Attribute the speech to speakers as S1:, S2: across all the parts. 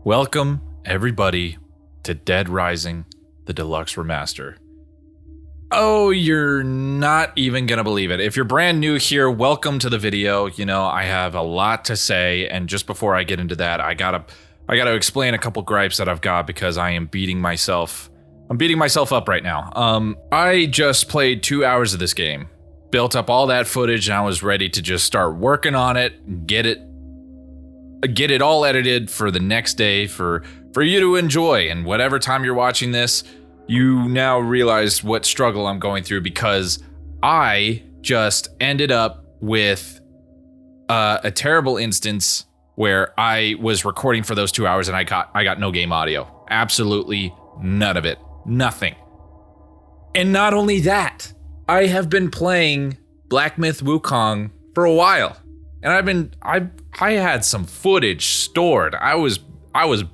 S1: Welcome, everybody, to Dead Rising, the Deluxe Remaster. Oh, you're not even gonna believe it. If you're brand new here, welcome to the video. You know, I have a lot to say, and just before I get into that, I gotta explain a couple gripes that I've got because I am beating myself. I'm beating myself up right now. I just played 2 hours of this game, built up all that footage, and I was ready to just start working on it, get it all edited for the next day for you to enjoy. And whatever time you're watching this, you now realize what struggle I'm going through because I just ended up with a terrible instance where I was recording for those 2 hours and I got no game audio. Absolutely none of it. Nothing. And not only that, I have been playing Black Myth Wukong for a while. And I had some footage stored. I was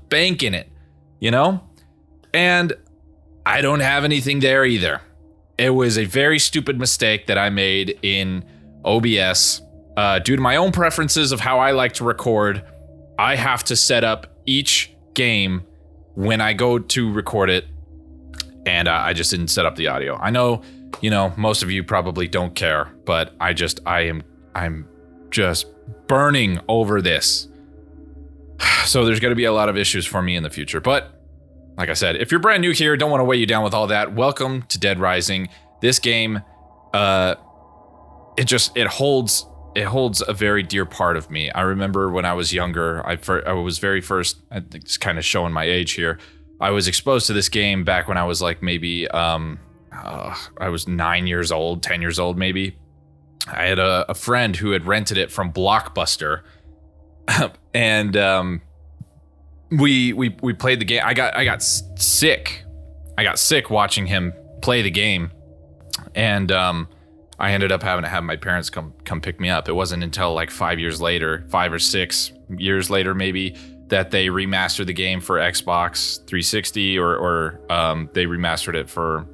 S1: banking it, you know? And I don't have anything there either. It was a very stupid mistake that I made in OBS. Due to my own preferences of how I like to record, I have to set up each game when I go to record it, and I just didn't set up the audio. I know, you know, most of you probably don't care, but I'm just burning over this. So there's going to be a lot of issues for me in the future. But like I said, if you're brand new here, don't want to weigh you down with all that. Welcome to Dead Rising. This game, it holds a very dear part of me. I remember when I was younger, I was very first, I think it's kind of showing my age here. I was exposed to this game back when I was like maybe, I was 9 years old, 10 years old maybe. I had a friend who had rented it from Blockbuster, and we played the game. I got sick. I got sick watching him play the game, and I ended up having to have my parents come pick me up. It wasn't until like 5 years later, 5 or 6 years later maybe, that they remastered the game for Xbox 360 or they remastered it for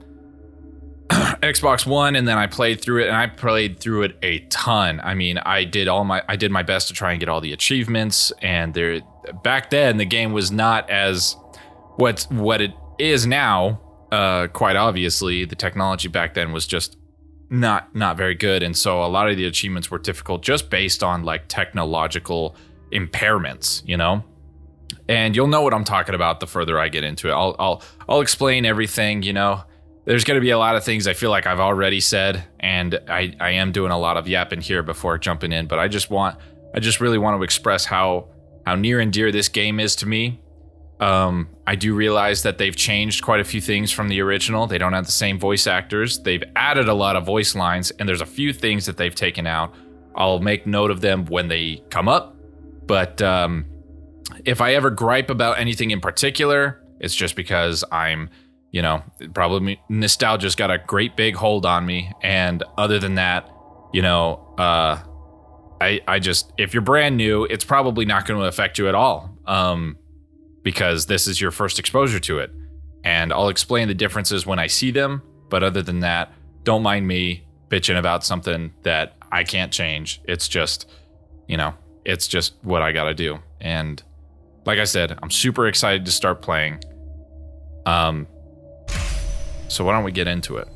S1: Xbox One, and then I played through it, and I played through it a ton. I mean, I did my best to try and get all the achievements, and back then the game was not as what it is now. Quite obviously, the technology back then was just not very good, and so a lot of the achievements were difficult just based on like technological impairments, you know. And you'll know what I'm talking about the further I get into it. I'll explain everything, you know. There's going to be a lot of things I feel like I've already said, and I am doing a lot of yapping here before jumping in, but I just really want to express how near and dear this game is to me. I do realize that they've changed quite a few things from the original. They don't have the same voice actors. They've added a lot of voice lines, and there's a few things that they've taken out. I'll make note of them when they come up, but if I ever gripe about anything in particular, it's just because I'm, you know, probably nostalgia's got a great big hold on me. And other than that, you know, I just, if you're brand new, it's probably not going to affect you at all, because this is your first exposure to it. And I'll explain the differences when I see them. But other than that, don't mind me bitching about something that I can't change. It's just, you know, it's just what I got to do. And like I said, I'm super excited to start playing. So why don't we get into it?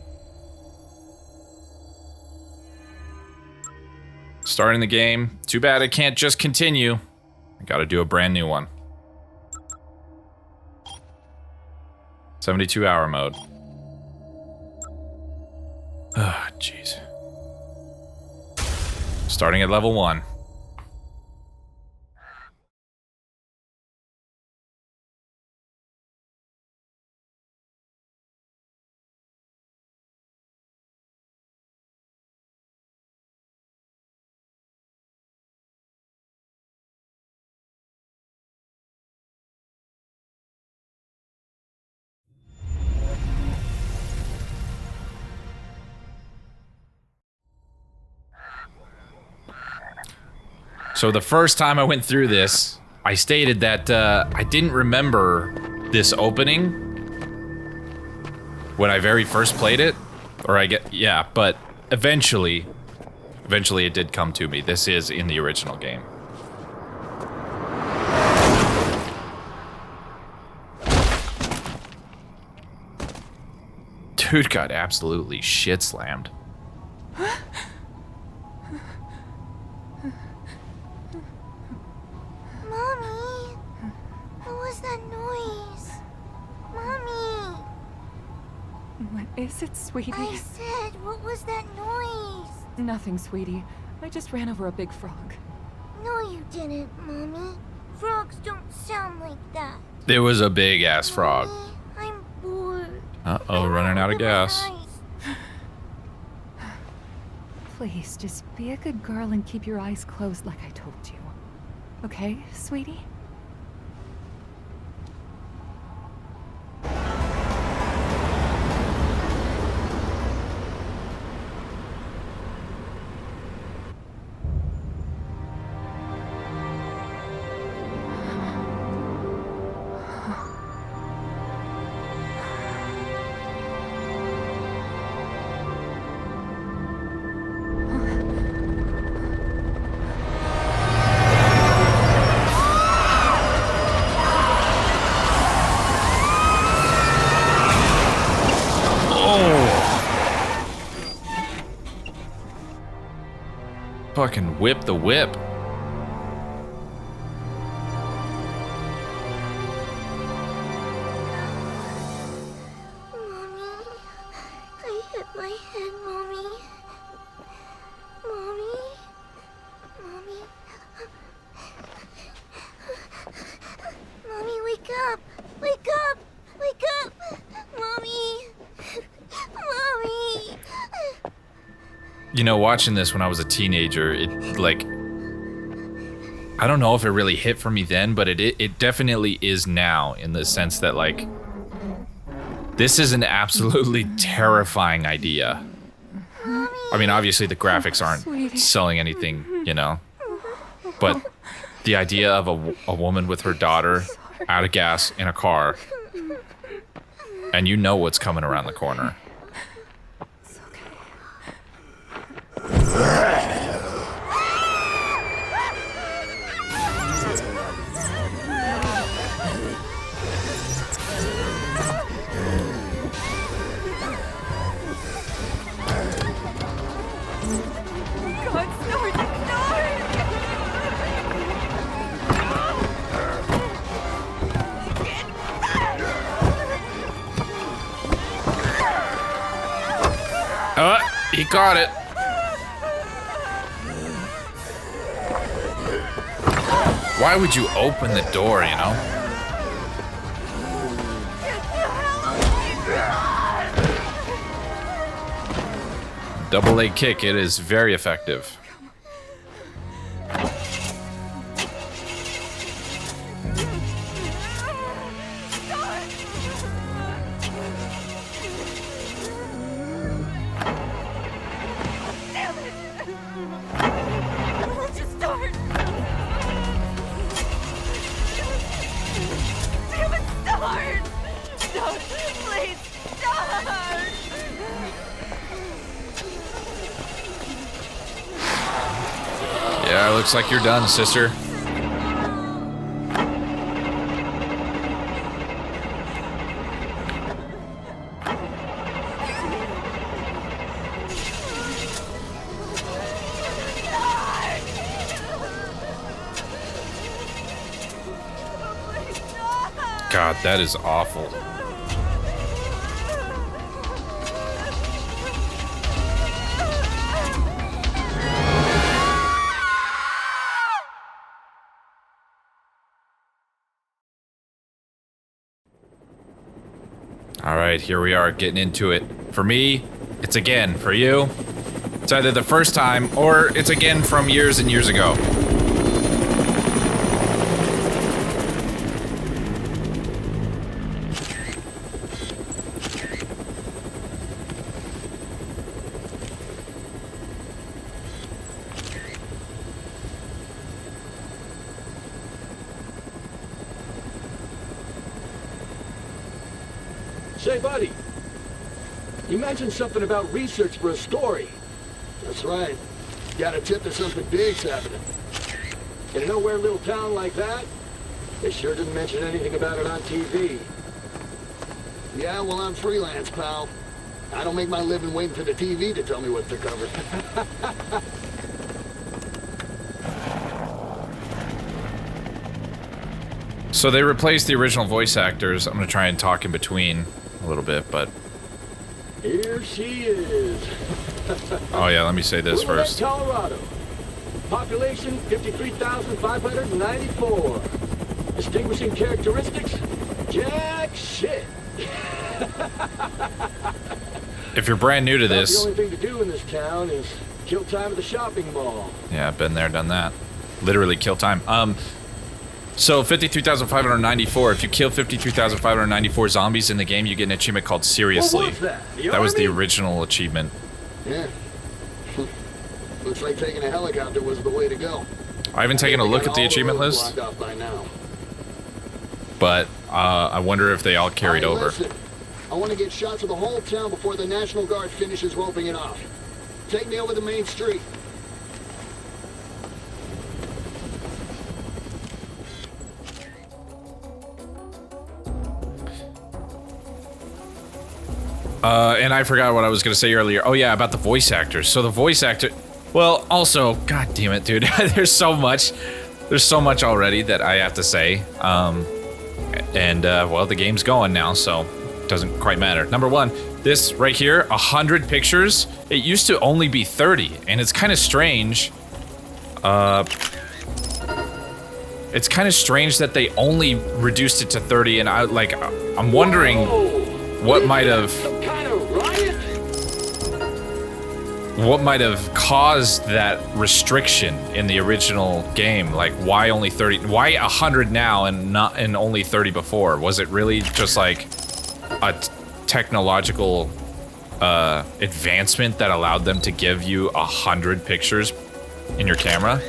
S1: Starting the game. Too bad I can't just continue. I gotta do a brand new one. 72-hour mode. Oh, jeez. Starting at level 1. So the first time I went through this, I stated that I didn't remember this opening when I very first played it, but eventually it did come to me. This is in the original game. Dude got absolutely shit slammed.
S2: Mommy, what was that noise? Mommy!
S3: What is it, sweetie?
S2: I said, what was that noise?
S3: Nothing, sweetie. I just ran over a big frog.
S2: No, you didn't, Mommy. Frogs don't sound like that.
S1: There was a big ass frog.
S2: Mommy, I'm bored.
S1: Uh-oh, running out of gas.
S3: Please, just be a good girl and keep your eyes closed like I told you. Okay, sweetie?
S1: Fucking whip the whip.
S2: Mommy, I hit my head, Mommy. Mommy? Mommy? Mommy, wake up! Wake up! Wake up! Mommy! Mommy!
S1: You know, watching this when I was a teenager, it, like, I don't know if it really hit for me then, but it definitely is now, in the sense that, like, this is an absolutely terrifying idea. I mean, obviously the graphics aren't selling anything, you know, but the idea of a woman with her daughter out of gas in a car, and you know what's coming around the corner. He caught it. Why would you open the door, you know? Double leg kick, it is very effective. Yeah, looks like you're done, sister. God, that is awful. All right, here we are getting into it. For me, it's again. For you, it's either the first time or it's again from years and years ago.
S4: Say, buddy, you mentioned something about research for a story. That's right. Got a tip that something big's happening. In a nowhere little town like that, they sure didn't mention anything about it on TV. Yeah, well, I'm freelance, pal. I don't make my living waiting for the TV to tell me what to cover.
S1: So they replaced the original voice actors. I'm gonna try and talk in between a little bit, but...
S4: Here she is.
S1: Oh yeah, let me say this first.
S4: Colorado. Population 53,594. Distinguishing characteristics? Jack shit.
S1: If you're brand new to this...
S4: The only thing to do in this town is kill time at the shopping mall.
S1: Yeah, been there, done that. Literally kill time. So 53,594. If you kill 53,594 zombies in the game, you get an achievement called Seriously.
S4: What was that?
S1: That was the original achievement.
S4: Yeah. Looks like taking a helicopter was the way to go.
S1: I haven't taken a look at the achievement list, but I wonder if they all carried over.
S4: Listen, I want to get shots of the whole town before the National Guard finishes roping it off. Take me over the main street.
S1: And I forgot what I was going to say earlier. Oh yeah, about the voice actors. So the voice actor... Well, also, god damn it, dude. There's so much already that I have to say. Well, the game's going now, so it doesn't quite matter. Number one, this right here, 100 pictures. It used to only be 30, and it's kind of strange. It's kind of strange that they only reduced it to 30, and I'm wondering what might have... What might have caused that restriction in the original game? Like, why only 30? Why 100 now and only 30 before? Was it really just like a technological advancement that allowed them to give you 100 pictures in your camera?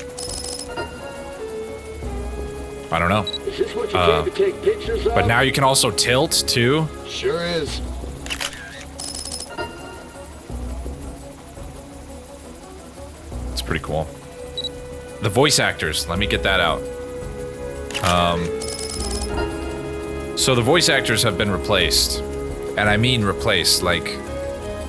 S1: I don't know.
S4: Is this what you came to take pictures of?
S1: But now you can also tilt too.
S4: Sure is.
S1: Pretty cool. The voice actors, let me get that out. So the voice actors have been replaced, and I mean replaced, like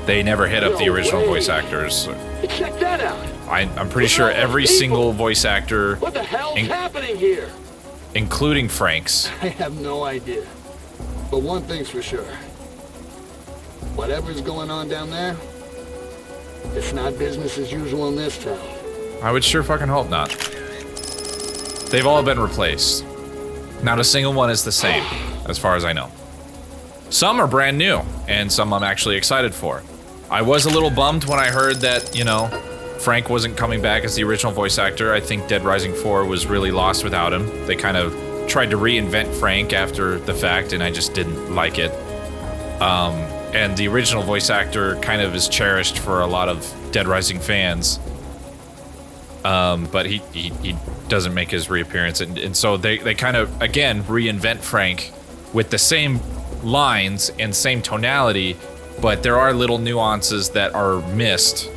S1: they never hit up the original voice actors.
S4: Check that out.
S1: I'm pretty sure every single voice actor,
S4: What the hell's happening here?
S1: including Frank's.
S4: I have no idea. But one thing's for sure. Whatever's going on down there, it's not business as usual in this town.
S1: I would sure fucking hope not. They've all been replaced. Not a single one is the same, as far as I know. Some are brand new, and some I'm actually excited for. I was a little bummed when I heard that, you know, Frank wasn't coming back as the original voice actor. I think Dead Rising 4 was really lost without him. They kind of tried to reinvent Frank after the fact, and I just didn't like it. And the original voice actor kind of is cherished for a lot of Dead Rising fans. But he doesn't make his reappearance, and so they kind of, again, reinvent Frank with the same lines and same tonality, but there are little nuances that are missed.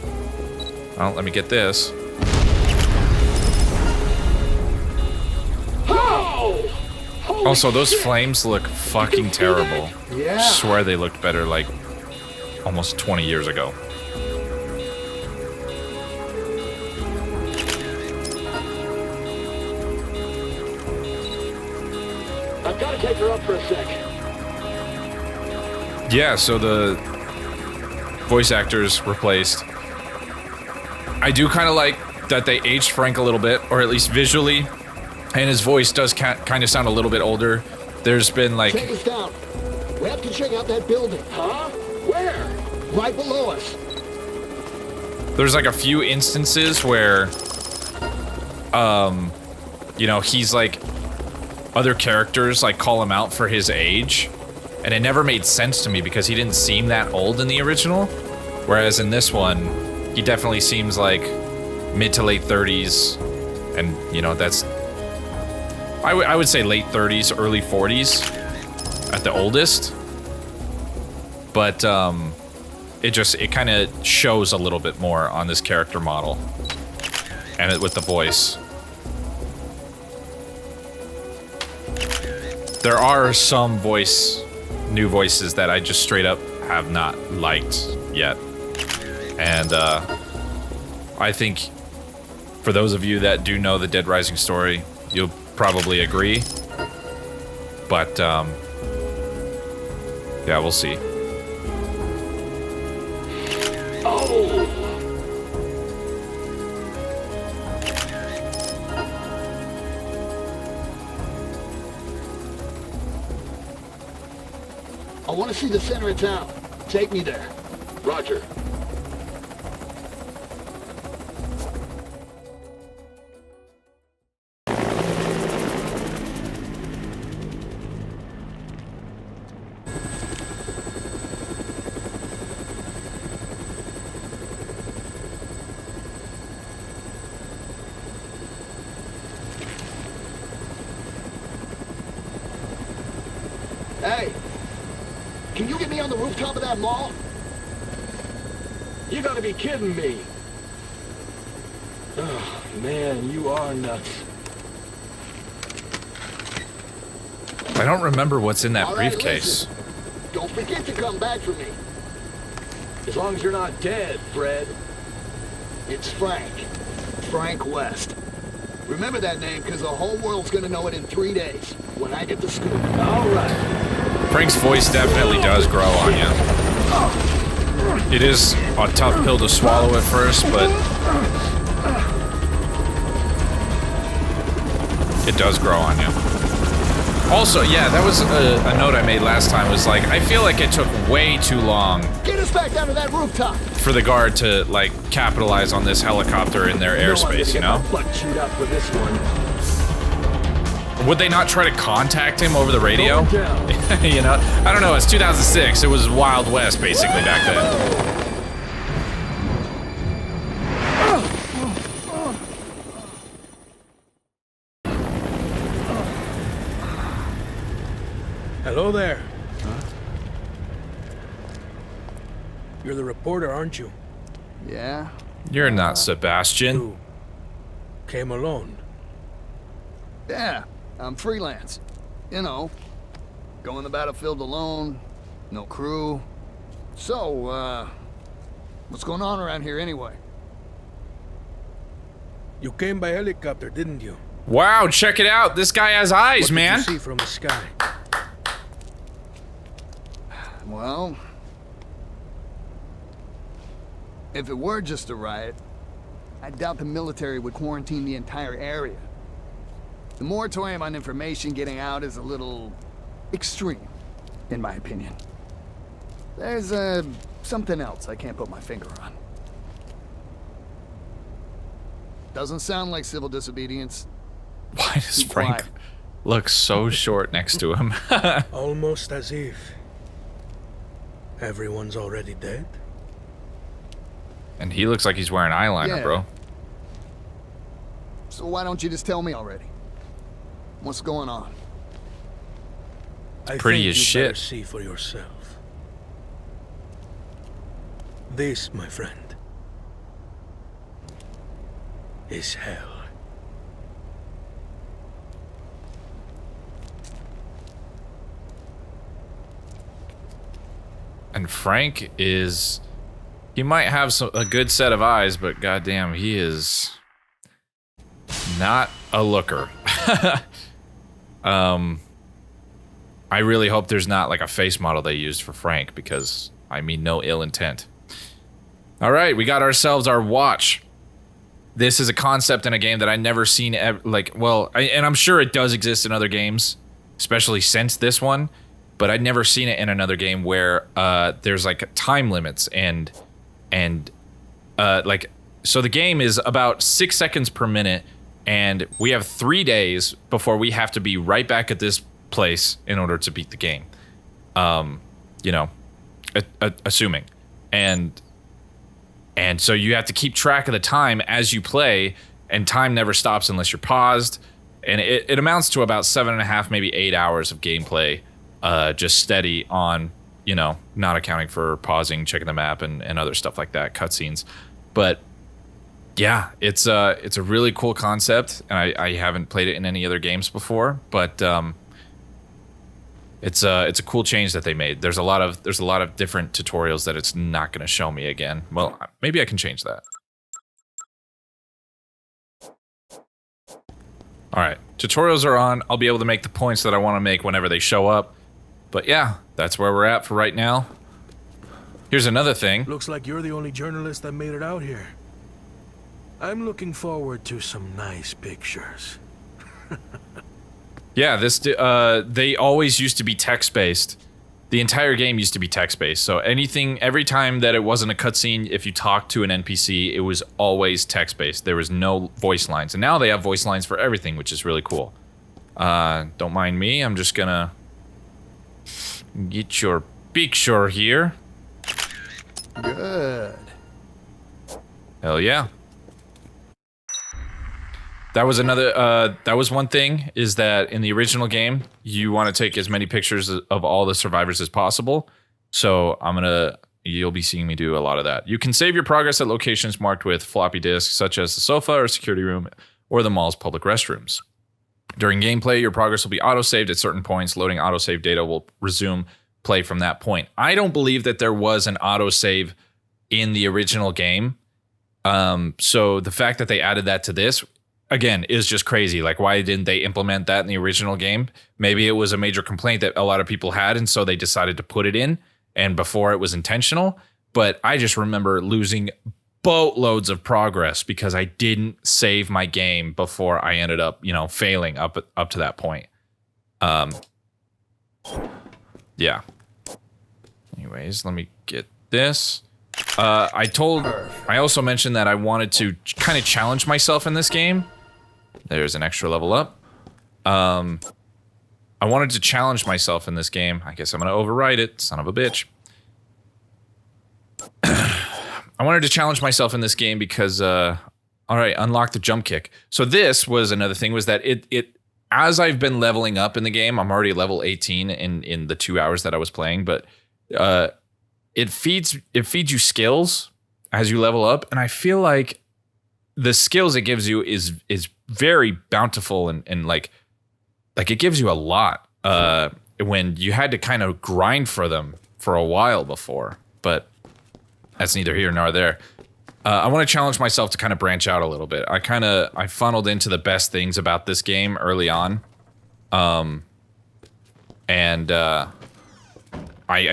S1: Oh, let me get this. Also, those flames look fucking terrible.
S4: Yeah.
S1: I swear they looked better like almost 20 years ago.
S4: I've got to take her up for a sec.
S1: Yeah, so the voice actors replaced. I do kind of like that they aged Frank a little bit, or at least visually, and his voice does kind of sound a little bit older. There's been like...
S4: Take us down. We have to check out that building. Huh? Where? Right below us.
S1: There's like a few instances where, you know, he's like... Other characters like call him out for his age, and it never made sense to me because he didn't seem that old in the original, whereas in this one, he definitely seems like mid to late 30s, and you know, that's... I would say late 30s, early 40s at the oldest, but it kind of shows a little bit more on this character model, and with the voice. There are some new voices that I just straight up have not liked yet. And I think for those of you that do know the Dead Rising story, you'll probably agree. But yeah, we'll see.
S4: Oh! I want to see the center of town. Take me there. Roger. Hey! Can you get me on the rooftop of that mall? You gotta be kidding me. Oh, man, you are nuts.
S1: I don't remember what's in that
S4: All right,
S1: briefcase.
S4: listen. Don't forget to come back for me. As long as you're not dead, Fred. It's Frank. Frank West. Remember that name, because the whole world's gonna know it in 3 days, when I get the scoop. All right.
S1: Frank's voice definitely does grow on you. It is a tough pill to swallow at first, but it does grow on you. Also, yeah, that was a note I made last time, was like, I feel like it took way too long
S4: Get us back down to that rooftop.
S1: for the guard to, like, capitalize on this helicopter in their airspace, you know?
S4: Butt chewed up for this one.
S1: Would they not try to contact him over the radio?
S4: Going down.
S1: You know? I don't know, it's 2006. It was Wild West, basically, back then.
S5: Hello there. Huh? You're the reporter, aren't you?
S6: Yeah?
S1: You're not Sebastian.
S5: You came alone.
S6: Yeah, I'm freelance. You know, going the battlefield alone, no crew. So, what's going on around here anyway?
S5: You came by helicopter, didn't you?
S1: Wow, check it out. This guy has eyes,
S5: What
S1: man.
S5: did you see from the sky?
S6: Well, if it were just a riot, I doubt the military would quarantine the entire area. The moratorium on information getting out is a little extreme, in my opinion. There's, something else I can't put my finger on. Doesn't sound like civil disobedience.
S1: Why does
S6: Keep
S1: Frank
S6: quiet.
S1: look so short next to him?
S5: Almost as if everyone's already dead.
S1: And he looks like he's wearing eyeliner,
S6: Yeah.
S1: bro.
S6: So why don't you just tell me already? What's going on?
S5: I
S1: Pretty
S5: think
S1: as
S5: you'd
S1: shit.
S5: better see for yourself. This, my friend, is hell.
S1: And Frank is... He might have a good set of eyes, but goddamn, he is... not a looker. I really hope there's not like a face model they used for Frank, because I mean no ill intent. Alright, we got ourselves our watch. This is a concept in a game that I never seen, and I'm sure it does exist in other games, especially since this one, but I'd never seen it in another game where there's like time limits and so the game is about 6 seconds per minute, and we have 3 days before we have to be right back at this place in order to beat the game. You know, assuming. And so you have to keep track of the time as you play, and time never stops unless you're paused. And it amounts to about 7.5, maybe 8 hours of gameplay, just steady on, you know, not accounting for pausing, checking the map, and other stuff like that, cutscenes. But yeah, it's a really cool concept, and I haven't played it in any other games before, but It's a cool change that they made. There's a lot of different tutorials that it's not going to show me again. Well, maybe I can change that. All right, tutorials are on. I'll be able to make the points that I want to make whenever they show up. But yeah, that's where we're at for right now. Here's another thing.
S5: Looks like you're the only journalist that made it out here. I'm looking forward to some nice pictures.
S1: Yeah, this they always used to be text-based. The entire game used to be text-based. So every time that it wasn't a cutscene, if you talked to an NPC, it was always text-based. There was no voice lines. And now they have voice lines for everything, which is really cool. Don't mind me. I'm just gonna get your picture here.
S6: Good.
S1: Hell yeah. That was that was one thing, is that in the original game, you want to take as many pictures of all the survivors as possible. So you'll be seeing me do a lot of that. You can save your progress at locations marked with floppy disks, such as the sofa or security room or the mall's public restrooms. During gameplay, your progress will be auto-saved at certain points. Loading auto-save data will resume play from that point. I don't believe that there was an auto-save in the original game. So the fact that they added that to this, again, is just crazy. Like, why didn't they implement that in the original game? Maybe it was a major complaint that a lot of people had, and so they decided to put it in, and before it was intentional. But I just remember losing boatloads of progress because I didn't save my game before I ended up, failing up to that point. Yeah. Anyways, let me get this. I also mentioned that I wanted to kind of challenge myself in this game. There's an extra level up. I wanted to challenge myself in this game. I guess I'm going to override it, son of a bitch. I wanted to challenge myself in this game because, all right, unlock the jump kick. So this was another thing, was that it as I've been leveling up in the game, I'm already level 18 in the 2 hours that I was playing, but it feeds you skills as you level up, and I feel like the skills it gives you is very bountiful and like it gives you a lot when you had to kind of grind for them for a while before, but that's neither here nor there. I want to challenge myself to kind of branch out a little bit. I funneled into the best things about this game early on. I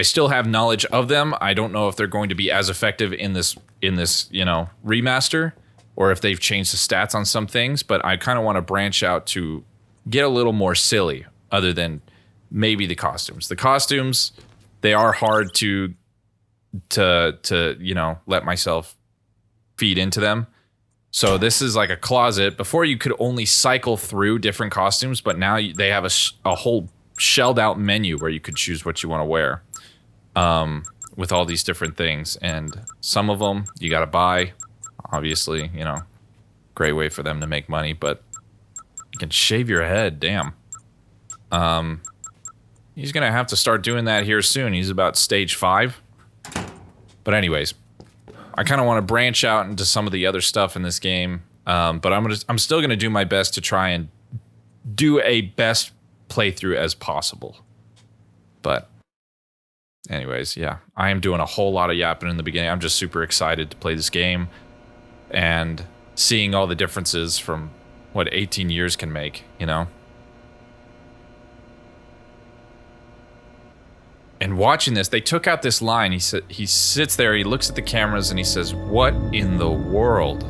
S1: still have knowledge of them. I don't know if they're going to be as effective in this remaster, or if they've changed the stats on some things, but I kind of want to branch out to get a little more silly, other than maybe the costumes. The costumes, they are hard to let myself feed into them. So this is like a closet. Before, you could only cycle through different costumes, but now they have a whole shelled out menu where you could choose what you want to wear, with all these different things. And some of them you got to buy, obviously, great way for them to make money, but you can shave your head. Damn. He's going to have to start doing that here soon. He's about stage 5. But anyways, I kind of want to branch out into some of the other stuff in this game, but I'm still going to do my best to try and do a best playthrough as possible. But anyways, yeah, I am doing a whole lot of yapping in the beginning. I'm just super excited to play this game and seeing all the differences from what 18 years can make, And watching this, they took out this line. He sits there, he looks at the cameras, and he says, "What in the world?"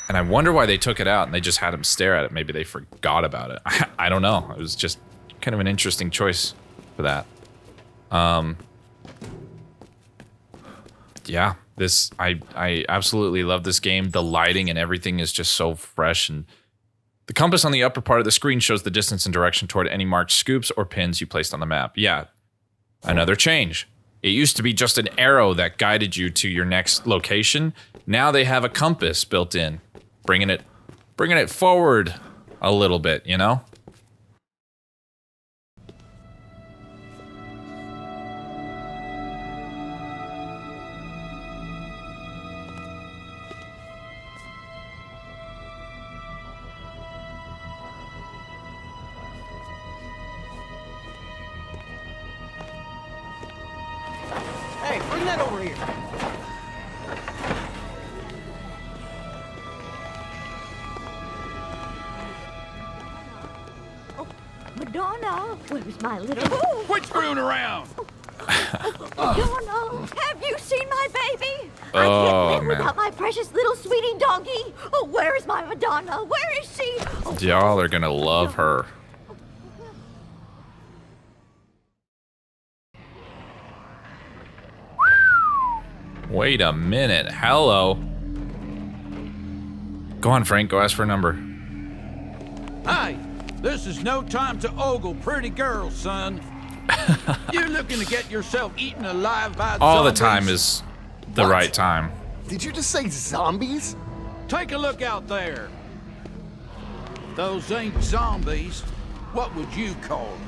S1: And I wonder why they took it out and they just had him stare at it. Maybe they forgot about it. I don't know. It was just kind of an interesting choice for that. Yeah, I absolutely love this game. The lighting and everything is just so fresh, and the compass on the upper part of the screen shows the distance and direction toward any marked scoops or pins you placed on the map. Yeah, another change. It used to be just an arrow that guided you to your next location. Now they have a compass built in, bringing it forward a little bit,
S7: that over here.
S2: Madonna, where's my little...
S8: Quit screwing around!
S2: Madonna, have you seen my baby? I
S1: Oh,
S2: can't live
S1: man.
S2: without my precious little sweetie doggy. Oh, where is my Madonna? Where is she? Oh,
S1: Y'all are gonna love her. Wait a minute. Hello. Go on, Frank. Go ask for a number.
S8: Hey, this is no time to ogle pretty girls, son. You're looking to get yourself eaten alive by
S1: All the
S8: zombies?
S1: time is the
S6: What?
S1: right time.
S6: Did you just say zombies?
S8: Take a look out there. Those ain't zombies. What would you call them?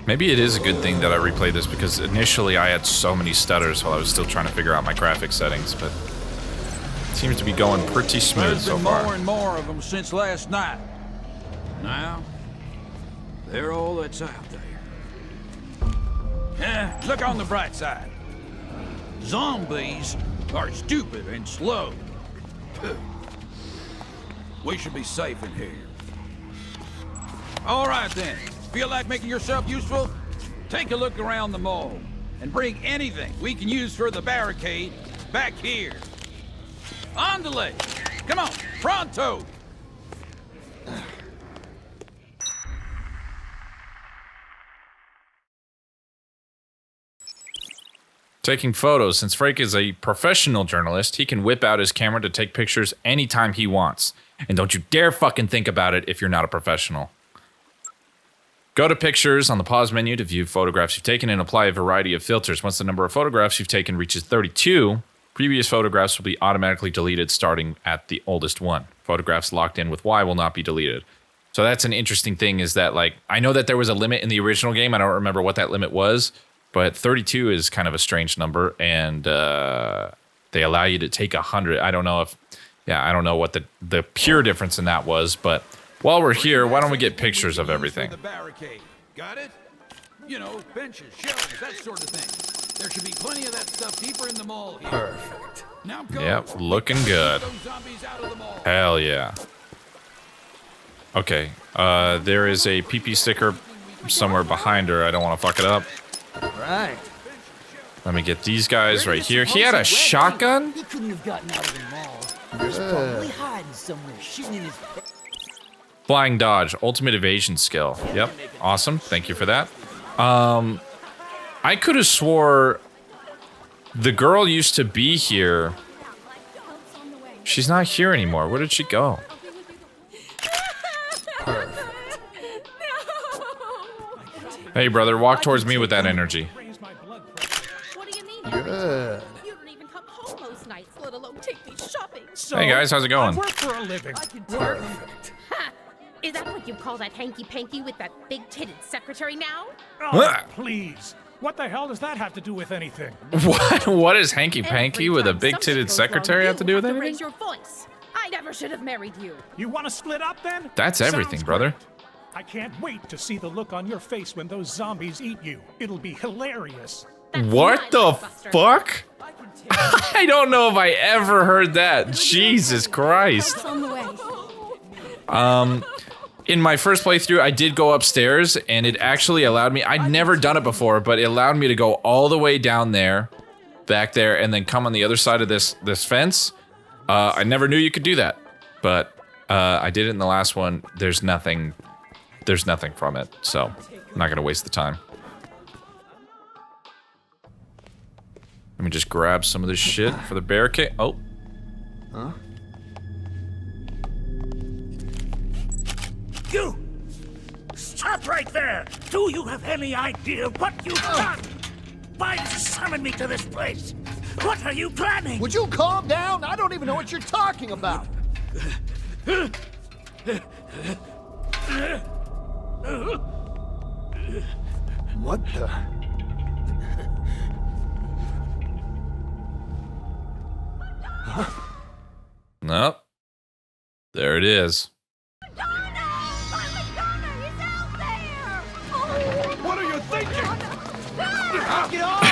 S1: Maybe it is a good thing that I replayed this because initially I had so many stutters while I was still trying to figure out my graphic settings, but it seems to be going pretty smooth
S8: There's
S1: so
S8: been
S1: far.
S8: more and more of them since last night. Now, they're all that's out there. Look on the bright side. Zombies are stupid and slow. We should be safe in here. All right then. Feel like making yourself useful? Take a look around the mall and bring anything we can use for the barricade back here. On the leg. Come on, pronto.
S1: Taking photos. Since Frank is a professional journalist, he can whip out his camera to take pictures anytime he wants. And don't you dare fucking think about it if you're not a professional. Go to pictures on the pause menu to view photographs you've taken and apply a variety of filters. Once the number of photographs you've taken reaches 32, previous photographs will be automatically deleted starting at the oldest one. Photographs locked in with Y will not be deleted. So that's an interesting thing is that, like, I know that there was a limit in the original game. I don't remember what that limit was, but 32 is kind of a strange number, and they allow you to take 100. I don't know if, I don't know what the pure difference in that was, but while we're here, why don't we get pictures of everything?
S8: The barricade. Got it? You know, benches, shelves, that sort of thing. There should be plenty of that stuff deeper in the mall here.
S6: Perfect.
S8: Now go.
S1: Yep, looking good.
S8: Those zombies out of the mall.
S1: Hell yeah. Okay, there is a PP sticker somewhere behind her. I don't want to fuck it up.
S6: Right.
S1: Let me get these guys right here. He had a shotgun?
S7: He couldn't have gotten out of the mall. He's probably hiding somewhere, shooting in his...
S1: Flying dodge, ultimate evasion skill. Yep, awesome. Thank you for that. I could have swore the girl used to be here. She's not here anymore. Where did she go? Hey, brother, walk towards me with that energy.
S9: What do you mean?
S6: Good.
S9: You don't even come home most nights, let alone take me shopping.
S1: Hey, guys, how's it going?
S10: I work for a living.
S6: Perfect.
S9: Ha! Is that what you call that hanky-panky with that big-titted secretary now?
S10: Oh, please. What the hell does that have to do with anything?
S1: What does hanky-panky
S9: Every
S1: with a
S9: time
S1: big-titted
S9: something goes
S1: secretary
S9: wrong,
S1: have to do with
S9: you
S1: anything?
S9: raise your voice. I never should have married you.
S10: You want to split up then?
S1: That's everything,
S10: Sounds
S1: brother.
S10: great. I can't wait to see the look on your face when those zombies eat you. It'll be hilarious.
S9: That's
S1: What
S9: my
S1: the
S9: blockbuster.
S1: fuck? I don't know if I ever heard that. Jesus Christ.
S9: On the way.
S1: In my first playthrough, I did go upstairs, and it actually allowed me. I'd never done it before, but it allowed me to go all the way down there, back there, and then come on the other side of this fence. I never knew you could do that, but I did it in the last one. There's nothing from it, so I'm not gonna waste the time. Let me just grab some of this shit for the barricade. Oh.
S6: Huh?
S10: You! Stop right there! Do you have any idea what you've done? Why did you summon me to this place? What are you planning?
S6: Would you calm down? I don't even know what you're talking about. What the?
S1: Nope. There it is.
S10: What are you thinking?
S6: Knock it off!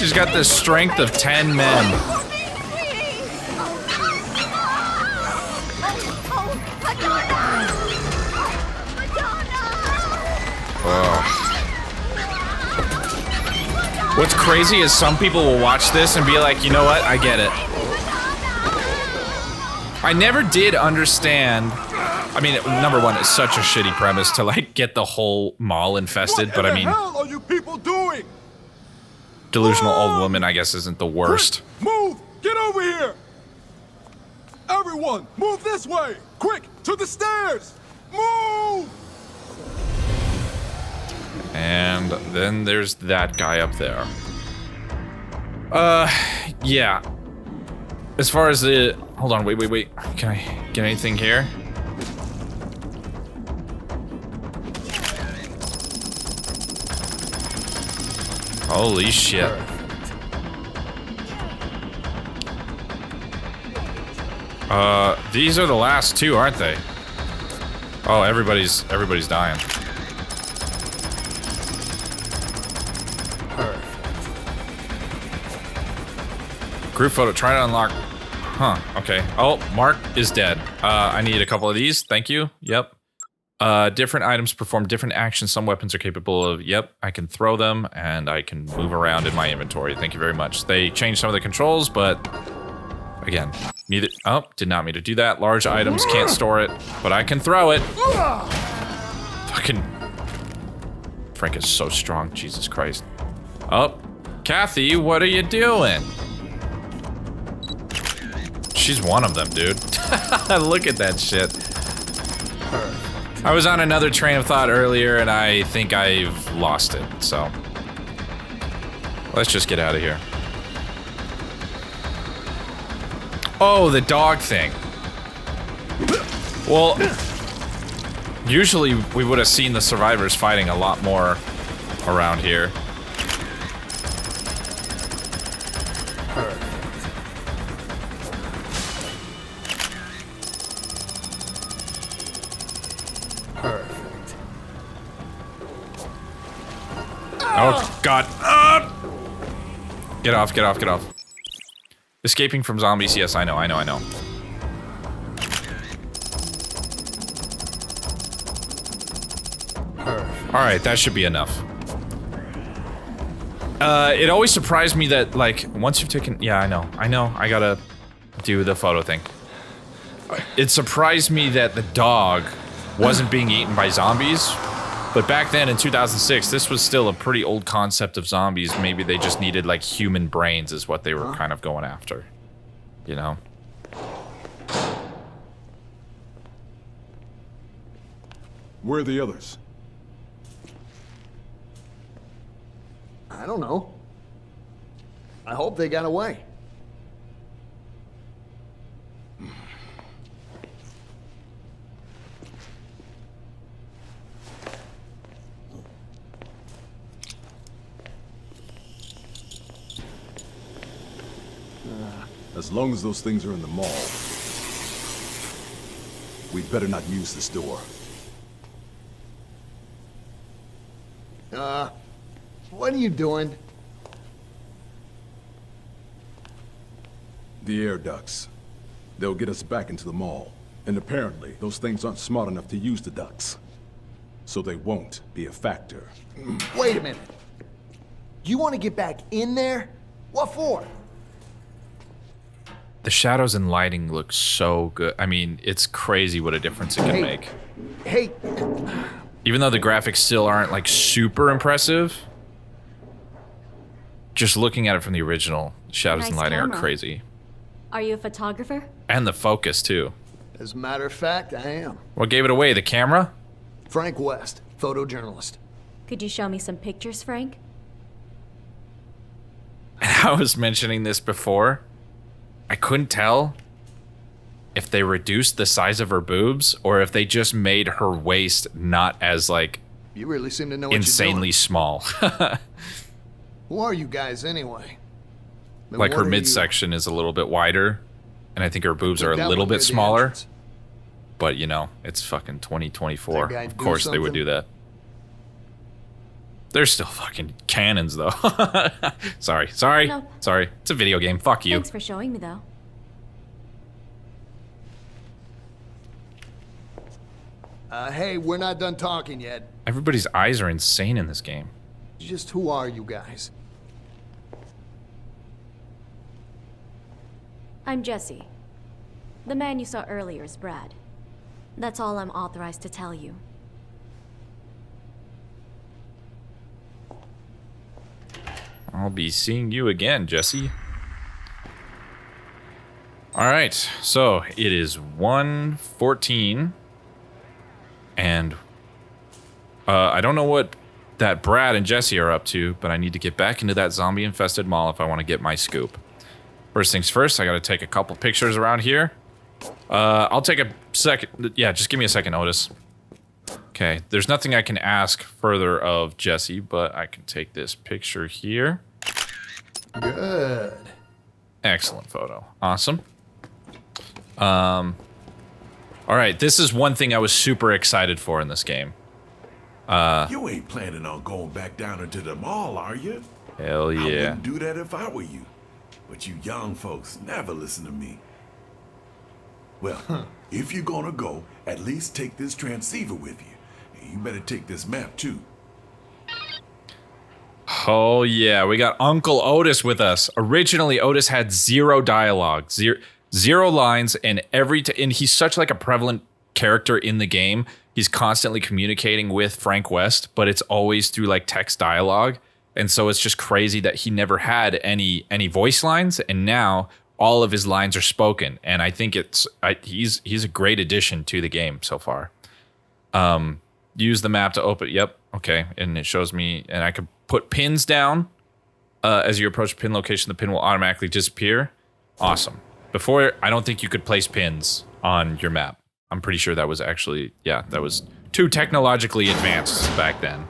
S1: She's got the strength of 10 men. What's crazy is some people will watch this and be like, you know what? I get it. I never did understand. I mean, number one, it's such a shitty premise to like get the whole mall infested, but I mean,
S11: what the hell are you people doing?
S1: Delusional old woman, I guess, isn't the worst.
S11: Quick, move! Get over here! Everyone, move this way! Quick, to the stairs! Move!
S1: And then there's that guy up there. Yeah. As far as the... Hold on, wait. Can I get anything here? Holy shit. These are the last two, aren't they? Oh, everybody's dying. Group photo, try to unlock. Huh, okay. Oh, Mark is dead. I need a couple of these, thank you. Yep. Different items perform different actions. Some weapons are capable of, yep, I can throw them and I can move around in my inventory. Thank you very much. They changed some of the controls, but again, neither, oh, did not mean to do that. Large items, can't store it, but I can throw it. Fucking, Frank is so strong, Jesus Christ. Oh, Kathy, what are you doing? She's one of them, dude. Look at that shit. I was on another train of thought earlier and I think I've lost it, so. Let's just get out of here. Oh, the dog thing. Well, usually we would have seen the survivors fighting a lot more around here. Oh, God. Get off, get off, get off. Escaping from zombies. Yes, I know. Alright, that should be enough. It always surprised me that, like, once you've taken... Yeah, I know. I gotta do the photo thing. It surprised me that the dog wasn't being eaten by zombies. But back then, in 2006, this was still a pretty old concept of zombies. Maybe they just needed, like, human brains is what they were kind of going after. You know?
S11: Where are the others?
S6: I don't know. I hope they got away.
S11: As long as those things are in the mall, we'd better not use this door.
S6: What are you doing?
S11: The air ducts. They'll get us back into the mall. And apparently, those things aren't smart enough to use the ducts. So they won't be a factor.
S6: Wait a minute. You want to get back in there? What for?
S1: The shadows and lighting look so good. I mean, it's crazy what a difference it can make.
S6: Hey.
S1: Even though the graphics still aren't, like, super impressive, just looking at it from the original, shadows and lighting are crazy.
S12: Are you a photographer?
S1: And the focus, too.
S6: As a matter of fact, I am.
S1: What gave it away? The camera?
S6: Frank West, photojournalist.
S12: Could you show me some pictures, Frank?
S1: I was mentioning this before. I couldn't tell if they reduced the size of her boobs or if they just made her waist not as, like,
S6: you really seem to know what
S1: insanely small.
S6: Who are you guys anyway? Then
S1: like her midsection is a little bit wider, and I think her boobs are a little bit smaller. But you know, it's fucking 2024. Of course they would do that. They're still fucking cannons, though. Sorry.
S12: No.
S1: Sorry. It's a video game. Fuck you.
S12: Thanks for showing me, though.
S6: Hey, we're not done talking yet.
S1: Everybody's eyes are insane in this game.
S6: Just who are you guys?
S12: I'm Jesse. The man you saw earlier is Brad. That's all I'm authorized to tell you.
S1: I'll be seeing you again, Jesse. All right, so it is 1:14, and I don't know what that Brad and Jesse are up to, but I need to get back into that zombie-infested mall if I want to get my scoop. First things first, I got to take a couple pictures around here. I'll take a second. Yeah, just give me a second, Otis. Okay, there's nothing I can ask further of Jesse, but I can take this picture here.
S6: Good.
S1: Excellent photo. Awesome. All right, this is one thing I was super excited for in this game.
S13: You ain't planning on going back down into the mall, are you?
S1: Hell yeah.
S13: I wouldn't do that if I were you. But you young folks never listen to me. Well, if you're gonna go, at least take this transceiver with you. You better take this map too.
S1: Oh yeah, we got Uncle Otis with us. Originally, Otis had zero dialogue, zero lines, and and he's such like a prevalent character in the game. He's constantly communicating with Frank West, but it's always through like text dialogue. And so it's just crazy that he never had any voice lines, and now all of his lines are spoken. And I think he's a great addition to the game so far. Use the map to open. Yep. Okay. And it shows me, and I could put pins down. As you approach a pin location, the pin will automatically disappear. Awesome. Before, I don't think you could place pins on your map. I'm pretty sure that was actually, yeah, that was too technologically advanced back then.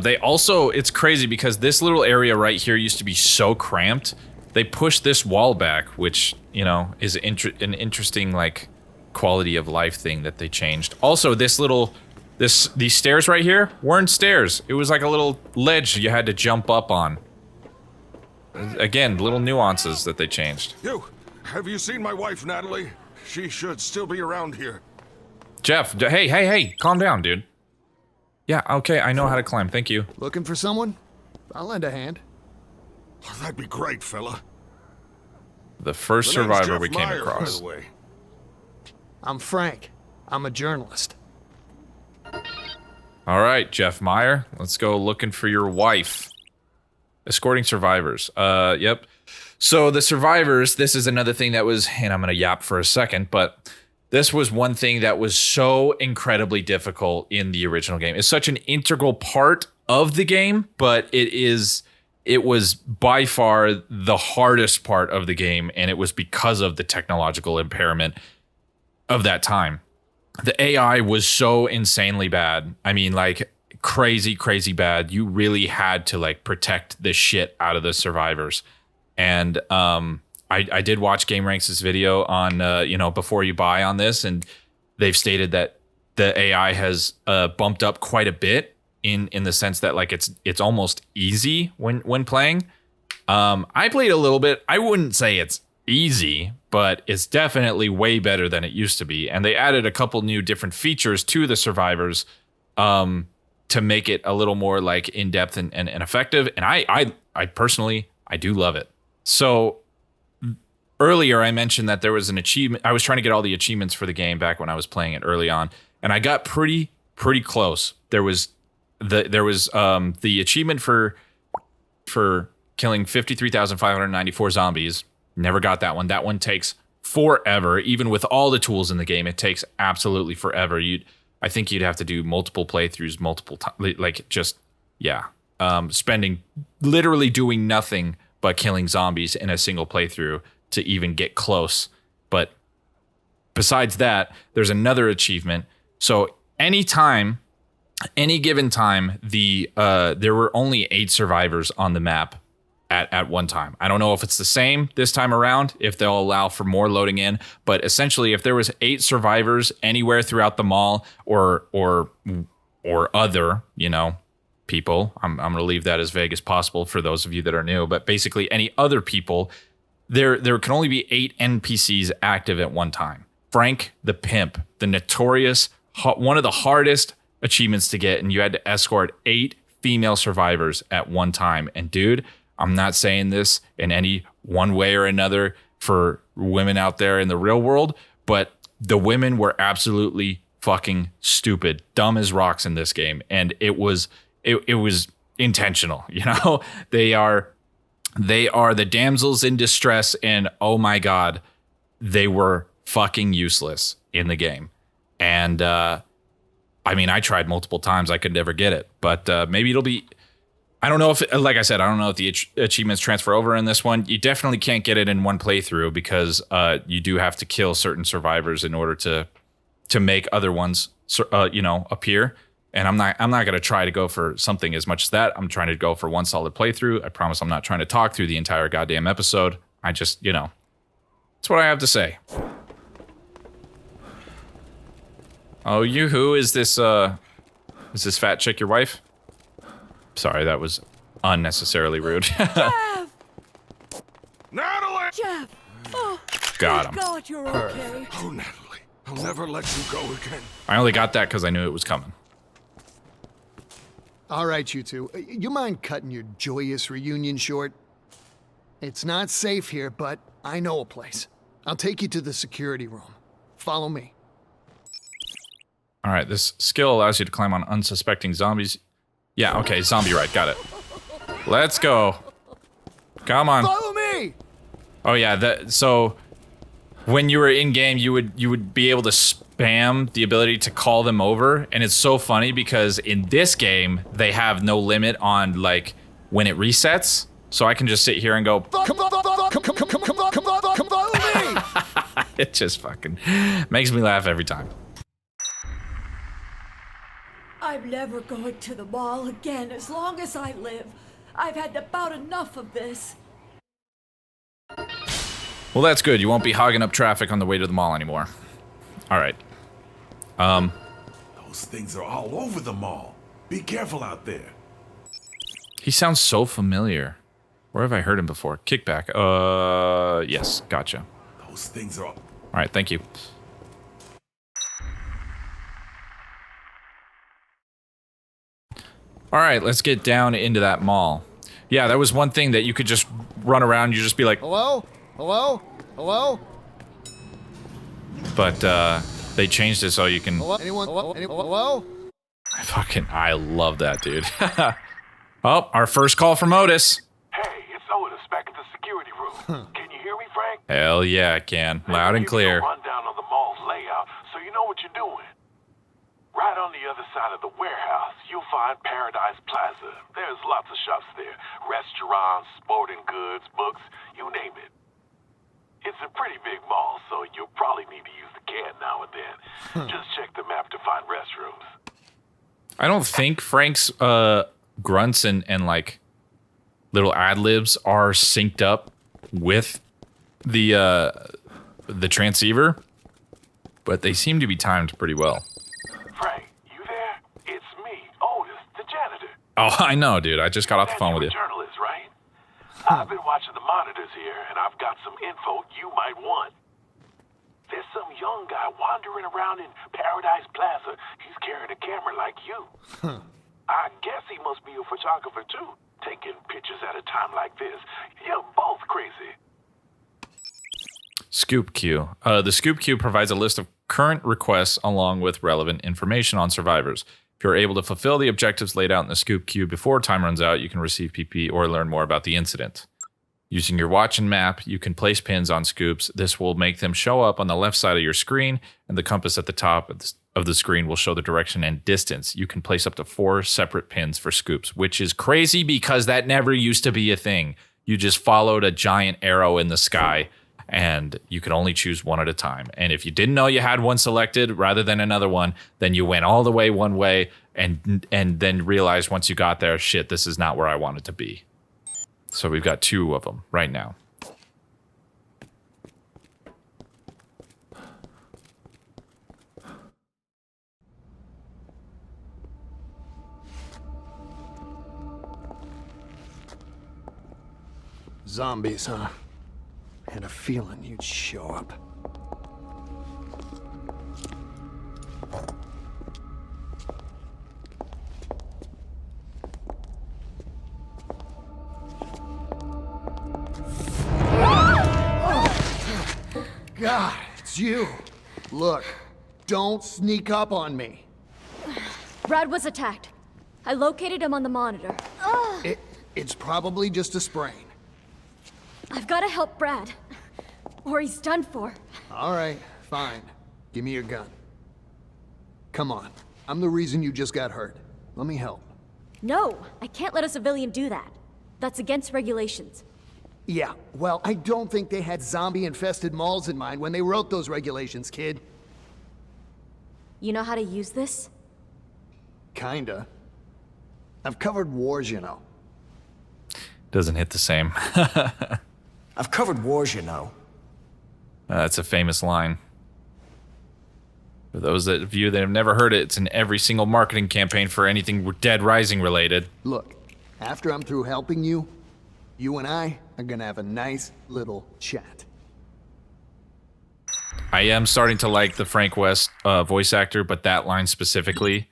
S1: They also, it's crazy because this little area right here used to be so cramped. They pushed this wall back, which, you know, is an interesting, like, quality of life thing that they changed. Also, these stairs right here weren't stairs. It was like a little ledge you had to jump up on. Again, little nuances that they changed.
S14: Have you seen my wife, Natalie? She should still be around here.
S1: Jeff, hey, calm down, dude. Yeah, okay, I know how to climb, thank you.
S6: Looking for someone? I'll lend a hand.
S14: Oh, that'd be great, fella.
S1: The first survivor we came across.
S14: By the way.
S6: I'm Frank. I'm a journalist.
S1: All right, Jeff Meyer, let's go looking for your wife. Escorting survivors. Yep. So the survivors, this is another thing that was, and I'm going to yap for a second, but this was one thing that was so incredibly difficult in the original game. It's such an integral part of the game, but it was by far the hardest part of the game, and it was because of the technological impairment of that time. The AI was so insanely bad. I mean, like, crazy bad. You really had to, like, protect the shit out of the survivors. And I did watch GameRanks' video on, before you buy on this, and they've stated that the AI has bumped up quite a bit in the sense that, like, it's almost easy when playing. I played a little bit. I wouldn't say it's easy, but it's definitely way better than it used to be. And they added a couple new different features to the survivors to make it a little more, like, in-depth and effective. And I personally, I do love it. So earlier I mentioned that there was an achievement. I was trying to get all the achievements for the game back when I was playing it early on, and I got pretty close. There was the achievement for killing 53,594 zombies. Never got that one. That one takes forever. Even with all the tools in the game, it takes absolutely forever. I think you'd have to do multiple playthroughs, multiple times, like, just, yeah. Spending, literally doing nothing but killing zombies in a single playthrough to even get close. But besides that, there's another achievement So any given time, there were only 8 survivors on the map at one time. I don't know if it's the same this time around, if they'll allow for more loading in, but essentially if there was 8 survivors anywhere throughout the mall or other, people, I'm going to leave that as vague as possible for those of you that are new, but basically any other people, there can only be 8 NPCs active at one time. Frank the Pimp, the notorious, one of the hardest achievements to get, and you had to escort 8 female survivors at one time. And dude, I'm not saying this in any one way or another for women out there in the real world, but the women were absolutely fucking stupid, dumb as rocks in this game. And it was intentional, They are the damsels in distress, and oh my God, they were fucking useless in the game. And I tried multiple times. I could never get it, but maybe it'll be, I don't know if, like I said, I don't know if the achievements transfer over in this one. You definitely can't get it in one playthrough because you do have to kill certain survivors in order to make other ones, appear. And I'm not going to try to go for something as much as that. I'm trying to go for one solid playthrough. I promise I'm not trying to talk through the entire goddamn episode. I just, that's what I have to say. Oh, who is this fat chick your wife? Sorry, that was unnecessarily rude.
S10: Jeff!
S14: Natalie!
S10: Jeff! Oh,
S1: got him.
S10: God, you're okay.
S14: Oh, Natalie, I'll never let you go again.
S1: I only got that because I knew it was coming.
S6: All right, you two. You mind cutting your joyous reunion short? It's not safe here, but I know a place. I'll take you to the security room. Follow me.
S1: All right, this skill allows you to climb on unsuspecting zombies. Yeah, okay, zombie right, got it. Let's go. Come on.
S6: Follow me!
S1: Oh yeah, so when you were in game, you would be able to spam the ability to call them over, and it's so funny because in this game they have no limit on like when it resets. So I can just sit here and go. Come follow me! It just fucking makes me laugh every time.
S10: I'm never going to the mall again as long as I live. I've had about enough of this.
S1: Well, that's good. You won't be hogging up traffic on the way to the mall anymore. All right.
S13: Those things are all over the mall. Be careful out there.
S1: He sounds so familiar. Where have I heard him before? Kickback. Yes, gotcha.
S13: Those things are all
S1: right, thank you. All right, let's get down into that mall. Yeah, that was one thing that you could just run around. You just be like,
S6: hello, hello, hello.
S1: But they changed it so you can.
S6: Hello, anyone? Hello, hello.
S1: I love that, dude. Oh, our first call from Otis.
S14: Hey, it's Otis back at the security room. Can you hear me, Frank?
S1: Hell yeah, I can. Loud and clear.
S14: Rundown on the mall's layout, so you know what you're doing. Right on the other side of the warehouse, you'll find Paradise Plaza. There's lots of shops there. Restaurants, sporting goods, books, you name it. It's a pretty big mall, so you'll probably need to use the can now and then. Just check the map to find restrooms.
S1: I don't think Frank's grunts and like little ad-libs are synced up with the transceiver, but they seem to be timed pretty well.
S14: Frank, you there? It's me, Otis, the janitor.
S1: Oh, I know, dude. I just got off the phone with you.
S14: Journalist, right? I've been watching the monitors here, and I've got some info you might want. There's some young guy wandering around in Paradise Plaza. He's carrying a camera like you. I guess he must be a photographer, too, taking pictures at a time like this. You're both crazy.
S1: Scoop queue. The Scoop queue provides a list of current requests along with relevant information on survivors. If you're able to fulfill the objectives laid out in the Scoop queue before time runs out, you can receive PP or learn more about the incident. Using your watch and map, you can place pins on scoops. This will make them show up on the left side of your screen, and the compass at the top of the screen will show the direction and distance. You can place up to 4 separate pins for scoops, which is crazy because that never used to be a thing. You just followed a giant arrow in the sky, and you could only choose one at a time. And if you didn't know you had one selected rather than another one, then you went all the way one way and then realized once you got there, shit, this is not where I wanted to be. So we've got 2 of them right now.
S6: Zombies, huh? Had a feeling you'd show up. God, it's you. Look, don't sneak up on me.
S12: Brad was attacked. I located him on the monitor.
S6: It's probably just a sprain.
S12: I've got to help Brad, or he's done for.
S6: All right, fine. Give me your gun. Come on. I'm the reason you just got hurt. Let me help.
S12: No, I can't let a civilian do that. That's against regulations.
S6: Yeah, well, I don't think they had zombie-infested malls in mind when they wrote those regulations, kid.
S12: You know how to use this?
S6: Kinda. I've covered wars, you know.
S1: Doesn't hit the same.
S15: I've covered wars, you know.
S1: That's a famous line. For those of you that have never heard it, it's in every single marketing campaign for anything Dead Rising related.
S6: Look, after I'm through helping you, you and I are gonna have a nice little chat.
S1: I am starting to like the Frank West voice actor, but that line specifically.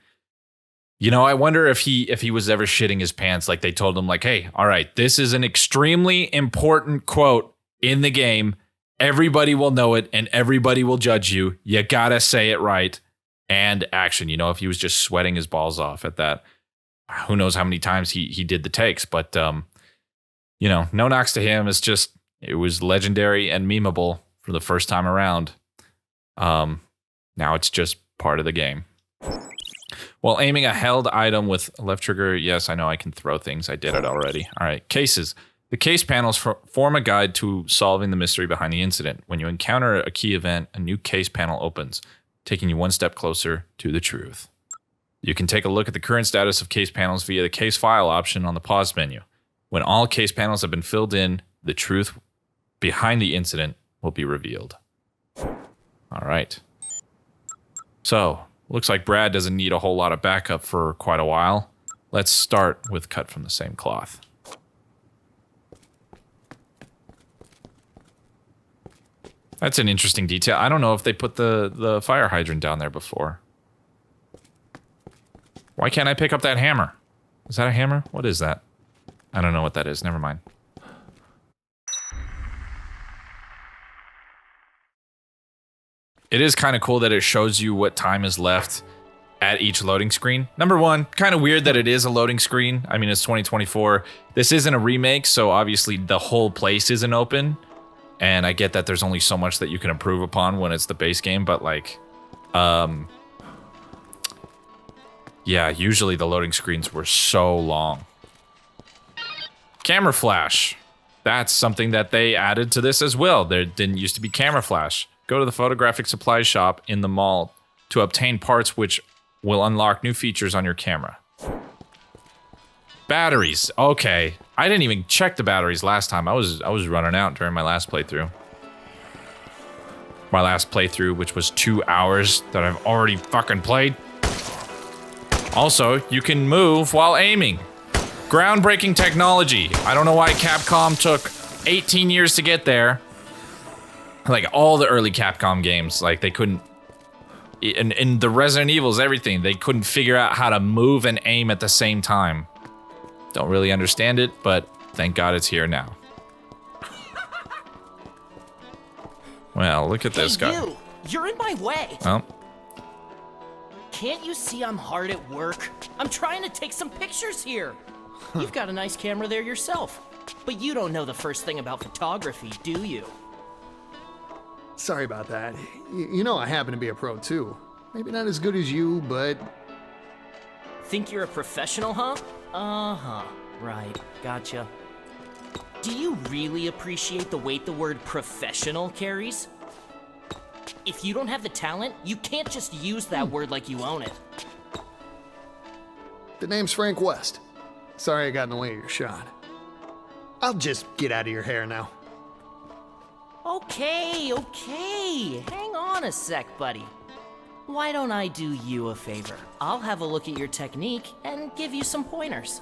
S1: You know, I wonder if he was ever shitting his pants, like they told him, like, hey, all right, this is an extremely important quote in the game. Everybody will know it and everybody will judge you. You gotta say it right. And action. You know, if he was just sweating his balls off at that, who knows how many times he did the takes. But, you know, no knocks to him. It's just, it was legendary and memeable for the first time around. Now it's just part of the game. While aiming a held item with left trigger, yes, I know I can throw things. I did it already. All right, cases. The case panels form a guide to solving the mystery behind the incident. When you encounter a key event, a new case panel opens, taking you one step closer to the truth. You can take a look at the current status of case panels via the case file option on the pause menu. When all case panels have been filled in, the truth behind the incident will be revealed. All right. So, looks like Brad doesn't need a whole lot of backup for quite a while. Let's start with cut from the same cloth. That's an interesting detail. I don't know if they put the fire hydrant down there before. Why can't I pick up that hammer? Is that a hammer? What is that? I don't know what that is. Never mind. It is kind of cool that it shows you what time is left at each loading screen. Number one, kind of weird that it is a loading screen. I mean, it's 2024. This isn't a remake, so obviously the whole place isn't open. And I get that there's only so much that you can improve upon when it's the base game, but like, yeah, usually the loading screens were so long. Camera flash. That's something that they added to this as well. There didn't used to be camera flash. Go to the photographic supply shop in the mall to obtain parts which will unlock new features on your camera. Batteries. Okay. I didn't even check the batteries last time. I was running out during my last playthrough. My last playthrough, which was 2 hours that I've already fucking played. Also, you can move while aiming. Groundbreaking technology. I don't know why Capcom took 18 years to get there. Like all the early Capcom games, like they couldn't, in the Resident Evils, everything, they couldn't figure out how to move and aim at the same time. Don't really understand it, but thank God it's here now. Well, look at this guy.
S7: You're in my way.
S1: Well.
S7: Can't you see I'm hard at work? I'm trying to take some pictures here. You've got a nice camera there yourself, but you don't know the first thing about photography, do you?
S6: Sorry about that. You know I happen to be a pro too. Maybe not as good as you, but...
S7: Think you're a professional, huh? Uh-huh. Right. Gotcha. Do you really appreciate the weight the word professional carries? If you don't have the talent, you can't just use that word like you own it.
S6: The name's Frank West. Sorry I got in the way of your shot. I'll just get out of your hair now.
S7: Okay. Hang on a sec, buddy. Why don't I do you a favor? I'll have a look at your technique and give you some pointers.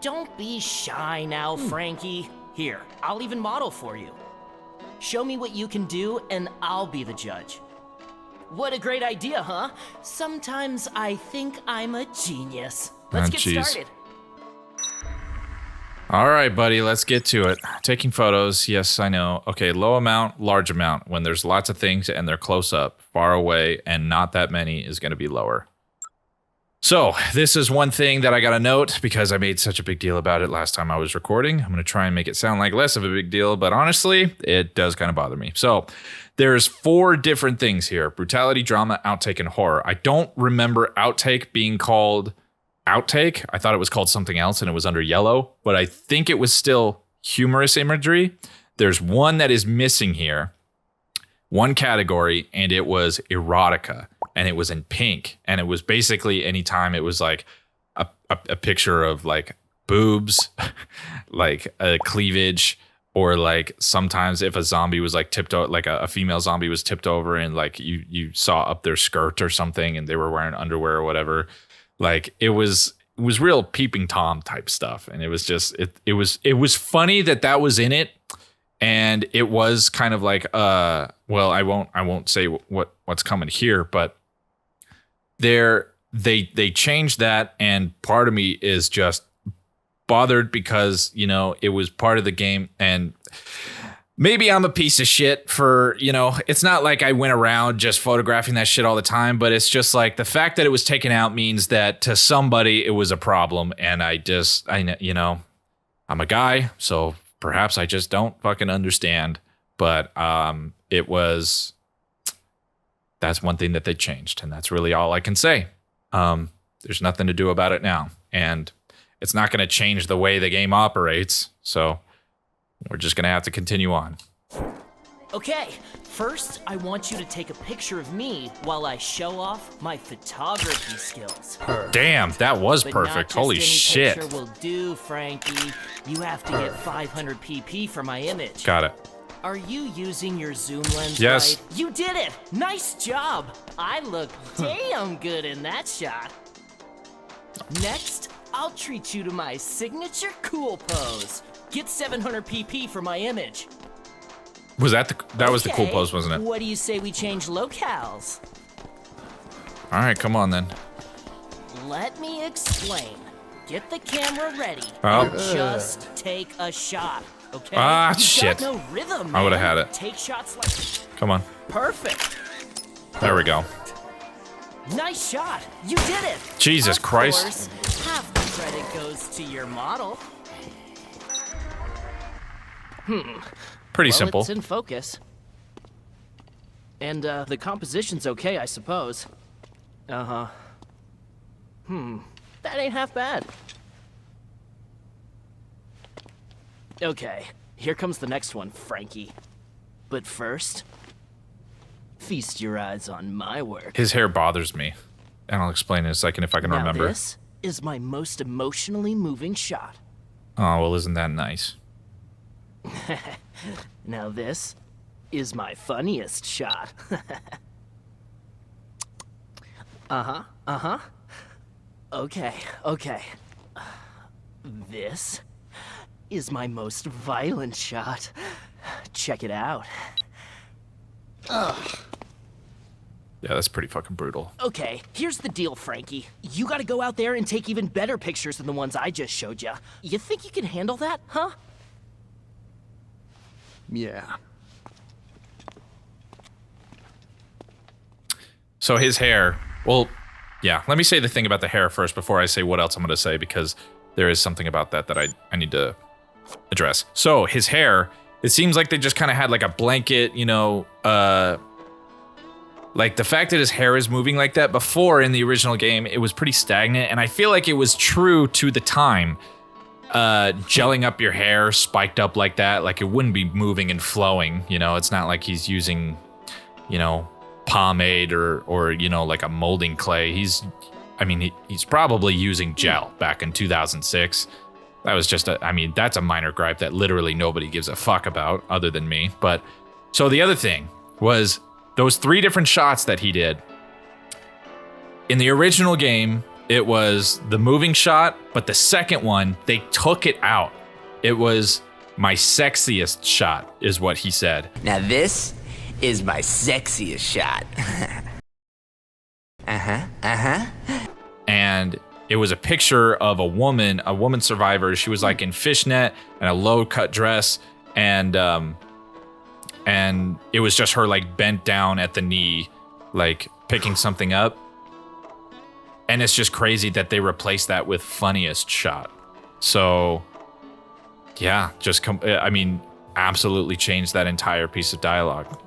S7: Don't be shy now, Frankie. Here, I'll even model for you. Show me what you can do, and I'll be the judge. What a great idea, huh? Sometimes I think I'm a genius. Let's get started.
S1: All right, buddy, let's get to it. Taking photos, yes, I know. Okay, low amount, large amount. When there's lots of things and they're close up, far away, and not that many is going to be lower. So this is one thing that I got to note because I made such a big deal about it last time I was recording. I'm going to try and make it sound like less of a big deal, but honestly, it does kind of bother me. So there's 4 different things here: brutality, drama, outtake, and horror. I don't remember outtake being called outtake. I thought it was called something else and it was under yellow, but I think it was still humorous imagery. There's one that is missing here, one category, and it was erotica, and it was in pink, and it was basically anytime it was like a picture of like boobs, like a cleavage, or like sometimes if a zombie was like tipped over, like a female zombie was tipped over and like you saw up their skirt or something and they were wearing underwear or whatever. Like it was real peeping Tom type stuff, and it was just it was funny that was in it, and it was kind of like well, I won't say what's coming here, but they changed that, and part of me is just bothered because, you know, it was part of the game, and maybe I'm a piece of shit for, you know, it's not like I went around just photographing that shit all the time, but it's just like the fact that it was taken out means that to somebody it was a problem. And I you know, I'm a guy, so perhaps I just don't fucking understand. But that's one thing that they changed. And that's really all I can say. There's nothing to do about it now. And it's not going to change the way the game operates. So we're just going to have to continue on.
S7: Okay, first I want you to take a picture of me while I show off my photography skills.
S1: Damn, that was perfect. Holy shit.
S7: Picture will do, Frankie. You have to get 500 pp for my image.
S1: Got it.
S7: Are you using your zoom lens
S1: Yes.
S7: right? You did it! Nice job! I look damn good in that shot. Next, I'll treat you to my signature cool pose. Get 700 pp for my image.
S1: Was that was the cool pose, wasn't it?
S7: What do you say we change locales?
S1: All right, come on then.
S7: Let me explain. Get the camera ready.
S1: Oh.
S7: And just take a shot, okay?
S1: Ah,
S7: You've
S1: shit.
S7: got no rhythm,
S1: I would've
S7: man.
S1: had it.
S7: Take shots like...
S1: Come on.
S7: Perfect.
S1: There we go.
S7: Nice shot. You did it.
S1: Jesus
S7: of
S1: Christ.
S7: Course, half the credit goes to your model.
S1: Pretty
S7: Well,
S1: simple.
S7: It's in focus. And the composition's okay, I suppose. Uh-huh. That ain't half bad. Okay, here comes the next one, Frankie. But first, feast your eyes on my work.
S1: His hair bothers me. And I'll explain in a second if I can
S7: Now
S1: remember.
S7: This is my most emotionally moving shot.
S1: Oh, well, isn't that nice?
S7: Now this is my funniest shot. Okay. This is my most violent shot. Check it out.
S1: Yeah, that's pretty fucking brutal.
S7: Okay, here's the deal, Frankie. You gotta go out there and take even better pictures than the ones I just showed you. You think you can handle that, huh?
S6: Yeah.
S1: So his hair, well, yeah, let me say the thing about the hair first before I say what else I'm going to say, because there is something about that I need to address. So his hair, it seems like they just kind of had like a blanket, you know, like the fact that his hair is moving like that before in the original game, it was pretty stagnant. And I feel like it was true to the time. gelling up your hair spiked up like that, like it wouldn't be moving and flowing, you know. It's not like he's using, you know, pomade or you know, like a molding clay. He's probably using gel back in 2006. That was just that's a minor gripe that literally nobody gives a fuck about other than me. But so the other thing was those 3 different shots that he did. In the original game, it was the moving shot, but the second one, they took it out. It was my sexiest shot, is what he said.
S16: Now this is my sexiest shot.
S1: And it was a picture of a woman survivor. She was like in fishnet and a low-cut dress, and it was just her like bent down at the knee, like picking something up. And it's just crazy that they replaced that with funniest shot. So, yeah, absolutely changed that entire piece of dialogue.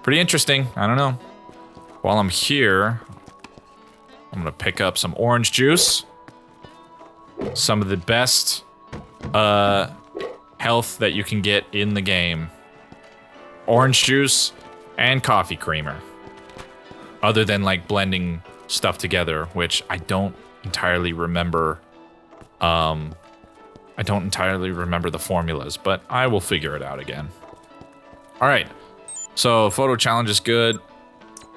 S1: Pretty interesting. I don't know. While I'm here, I'm gonna pick up some orange juice. Some of the best health that you can get in the game. Orange juice and coffee creamer. Other than like blending stuff together, which I don't entirely remember. I don't entirely remember the formulas, but I will figure it out again. All right, so photo challenge is good.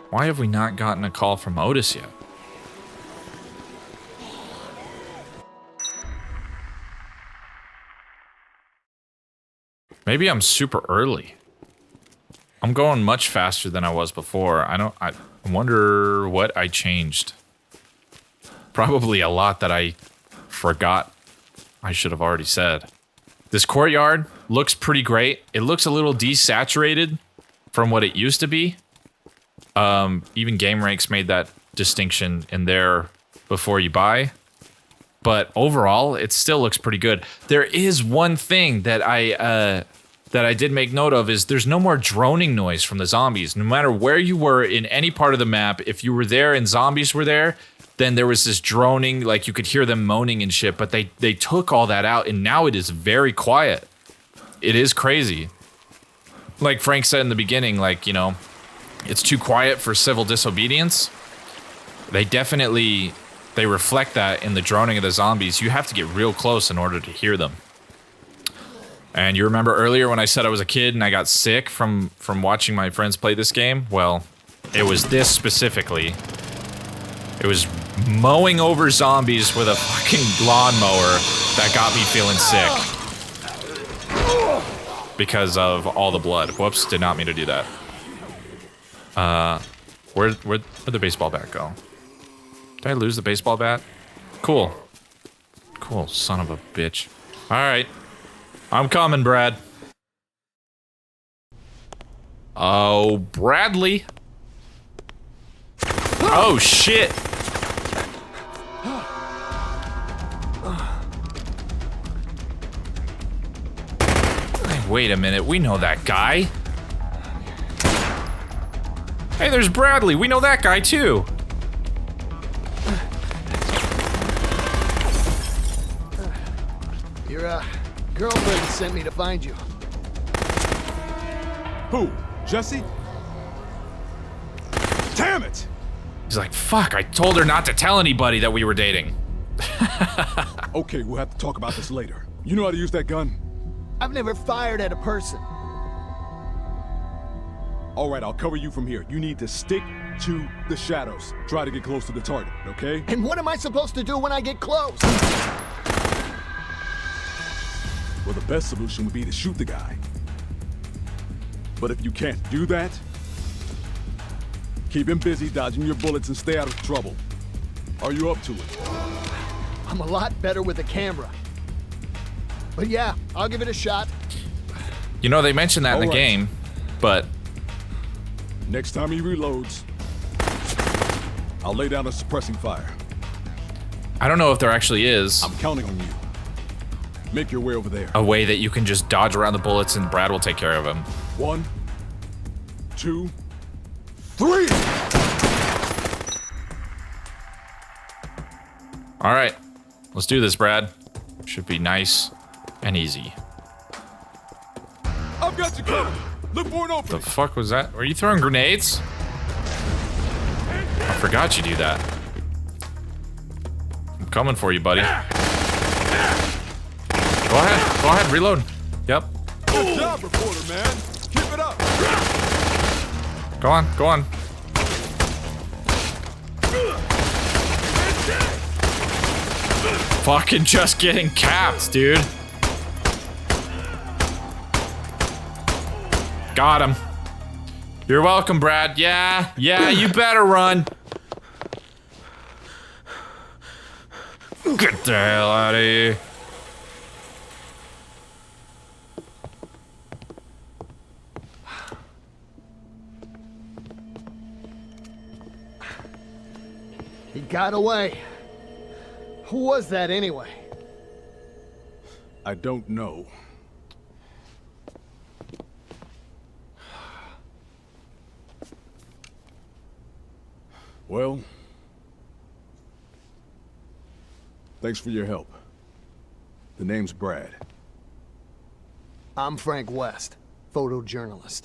S1: Why have we not gotten a call from Otis yet? Maybe I'm super early. I'm going much faster than I was before. I wonder what I changed. Probably a lot that I forgot I should have already said. This courtyard looks pretty great. It looks a little desaturated from what it used to be. Even GameRanks made that distinction in there before you buy. But overall, it still looks pretty good. There is one thing that I did make note of is there's no more droning noise from the zombies. No matter where you were in any part of the map, if you were there and zombies were there, then there was this droning, like you could hear them moaning and shit, but they took all that out and now it is very quiet. It is crazy. Like Frank said in the beginning, like, you know, it's too quiet for civil disobedience. They reflect that in the droning of the zombies. You have to get real close in order to hear them. And you remember earlier when I said I was a kid and I got sick from watching my friends play this game? Well, it was this specifically. It was mowing over zombies with a fucking lawnmower that got me feeling sick. Because of all the blood. Whoops, did not mean to do that. Where'd the baseball bat go? Did I lose the baseball bat? Cool. Cool, son of a bitch. Alright. I'm coming, Brad. Oh, Bradley. Oh, shit. Wait a minute, we know that guy. Hey, there's Bradley. We know that guy, too.
S6: Your girlfriend sent me to find you.
S11: Who? Jesse? Damn it!
S1: He's like, fuck, I told her not to tell anybody that we were dating.
S11: Okay, we'll have to talk about this later. You know how to use that gun?
S6: I've never fired at a person.
S11: All right, I'll cover you from here. You need to stick to the shadows. Try to get close to the target, okay?
S6: And what am I supposed to do when I get close?
S11: Well, the best solution would be to shoot the guy. But if you can't do that, keep him busy dodging your bullets and stay out of trouble. Are you up to it?
S6: I'm a lot better with a camera. But yeah, I'll give it a shot.
S1: You know, they mentioned that in the game, but...
S11: Next time he reloads, I'll lay down a suppressing fire.
S1: I don't know if there actually is.
S11: I'm counting on you. Make your way over there.
S1: A way that you can just dodge around the bullets and Brad will take care of him.
S11: 1, 2, 3!
S1: All right, let's do this, Brad. Should be nice and easy.
S11: I've got you covered. Look for an opening.
S1: The fuck was that? Were you throwing grenades? I forgot you do that. I'm coming for you, buddy. Go ahead, reload. Yep.
S11: Good job, reporter, man. Keep it up.
S1: Go on. Fucking just getting capped, dude. Got him. You're welcome, Brad. Yeah, you better run. Get the hell out of here.
S6: He got away. Who was that anyway?
S11: I don't know. Well, thanks for your help. The name's Brad.
S6: I'm Frank West, photojournalist.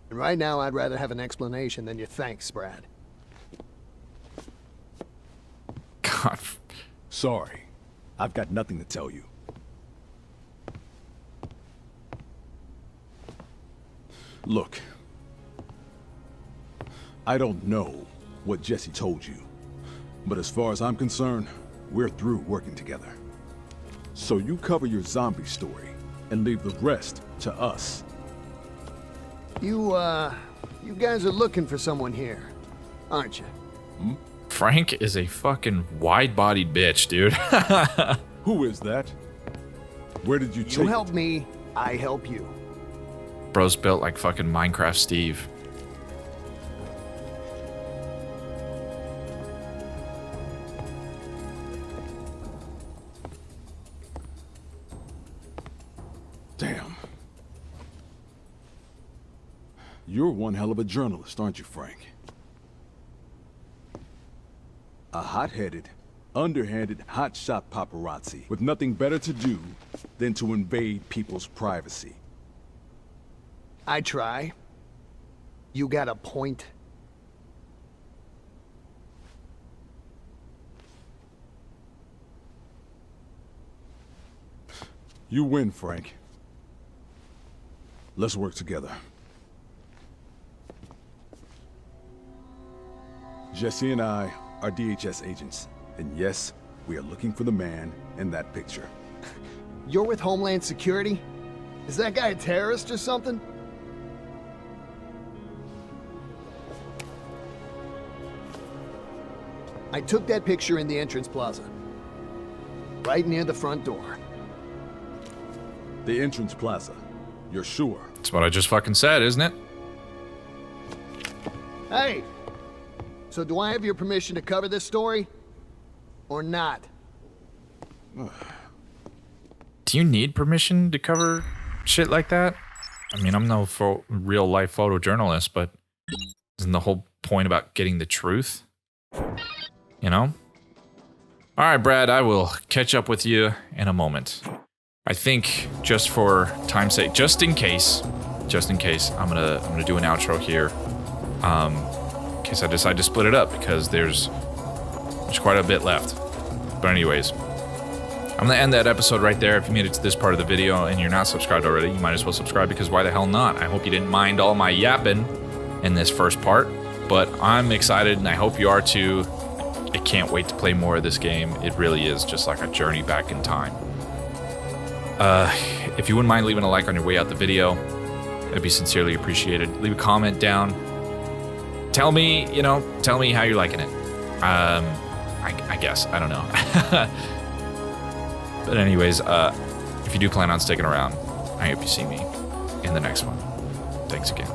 S6: And right now, I'd rather have an explanation than your thanks, Brad.
S1: God.
S11: Sorry. I've got nothing to tell you. Look. I don't know what Jesse told you, but as far as I'm concerned, we're through working together. So you cover your zombie story and leave the rest to us.
S6: You guys are looking for someone here, aren't you?
S11: Hmm?
S1: Frank is a fucking wide-bodied bitch, dude.
S11: Who is that? Where did you take it?
S6: You help me, I help you.
S1: Bro's built like fucking Minecraft Steve.
S11: Damn. You're one hell of a journalist, aren't you, Frank? A hot-headed, underhanded, hotshot paparazzi with nothing better to do than to invade people's privacy.
S6: I try. You got a point?
S11: You win, Frank. Let's work together. Jesse and I are DHS agents, and yes, we are looking for the man in that picture.
S6: You're with Homeland Security? Is that guy a terrorist or something? I took that picture in the entrance plaza. Right near the front door.
S11: The entrance plaza. You're sure?
S1: That's what I just fucking said, isn't it?
S6: Hey! So do I have your permission to cover this story? Or not?
S1: Do you need permission to cover shit like that? I mean, I'm no real-life photojournalist, but isn't the whole point about getting the truth? You know? Alright, Brad, I will catch up with you in a moment. I think, just for time's sake, just in case, I'm gonna do an outro here. In case I decide to split it up, because there's quite a bit left. But anyways, I'm gonna end that episode right there. If you made it to this part of the video and you're not subscribed already, you might as well subscribe, because why the hell not? I hope you didn't mind all my yapping in this first part, but I'm excited and I hope you are too. I can't wait to play more of this game. It really is just like a journey back in time. If you wouldn't mind leaving a like on your way out the video, it'd be sincerely appreciated. Leave a comment down. Tell me how you're liking it. I guess, I don't know. But anyways, if you do plan on sticking around, I hope you see me in the next one. Thanks again.